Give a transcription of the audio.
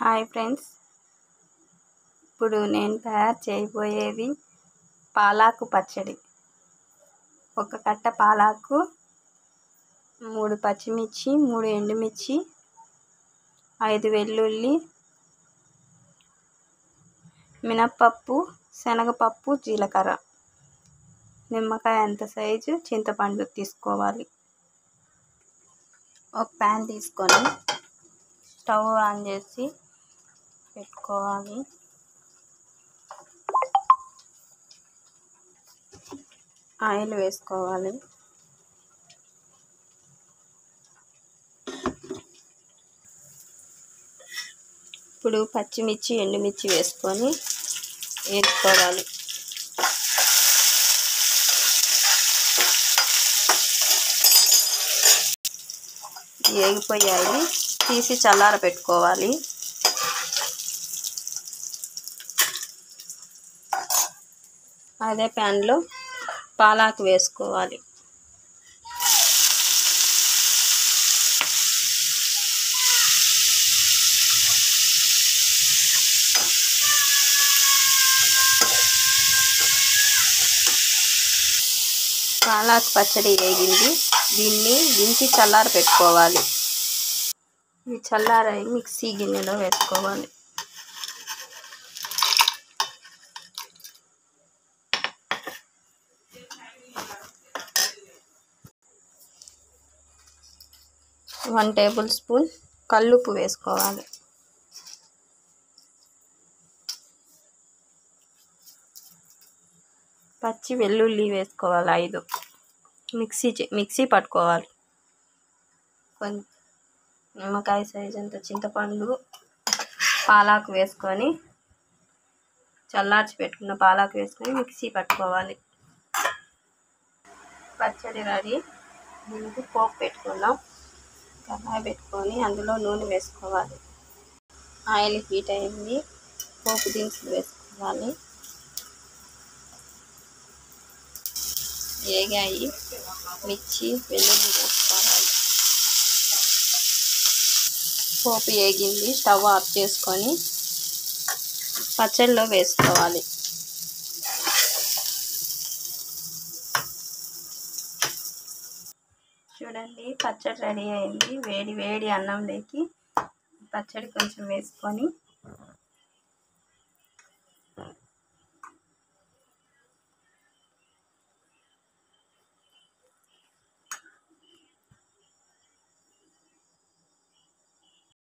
Hi friends, ఇప్పుడు నేను తయారు చేయబోయేది పాలాకు పచ్చడి. ఒక కట్ట పాలాకు, 3 పచ్చిమిర్చి, 3 ఎండుమిర్చి, 5 వెల్లుల్లి, మినప్పప్పు, శనగపప్పు, జీలకర్ర, నిమ్మకాయ అంత సైజు చింతపండు తీసుకోవాలి. ఒక ప్యాన్ తీసుకొని స్టవ్ ఆన్ చేసి పెట్టుకోవాలి. ఆయిల్ వేసుకోవాలి. ఇప్పుడు పచ్చిమిర్చి, ఎండుమిర్చి వేసుకొని వేసుకోవాలి. వేగిపోయాయి, తీసి చల్లార పెట్టుకోవాలి. అదే ప్యాన్లో పాలాకు వేసుకోవాలి. పాలాకు పచ్చడి వేగింది, దీన్ని దించి చల్లార పెట్టుకోవాలి. ఇది చల్లారాయి మిక్సీ గిన్నెలో వేసుకోవాలి. వన్ టేబుల్ స్పూన్ కల్లుప్పు వేసుకోవాలి. పచ్చి వెల్లుల్లి వేసుకోవాలి 5. మిక్సీ పట్టుకోవాలి. కొంచెం నిమ్మకాయ సైజ్ అంత చింతపండు, పాలాకు వేసుకొని చల్లార్చి పెట్టుకున్న పాలాకు వేసుకొని మిక్సీ పట్టుకోవాలి. పచ్చడి రెడీ. దీనికి పోపు పెట్టుకుందాం. కడాయి పెట్టుకొని అందులో నూనె వేసుకోవాలి. ఆయిల్ హీట్ అయింది, పోపు దినుసులు వేసుకోవాలి. వేగాయి, మిర్చి, వెల్లుల్లి వేసుకోవాలి. పోపు వేగింది, స్టవ్ ఆఫ్ చేసుకొని పచ్చడిలో వేసుకోవాలి. చూడండి, పచ్చడి రెడీ అయింది. వేడి వేడి అన్నంలోకి పచ్చడి కొంచెం వేసుకొని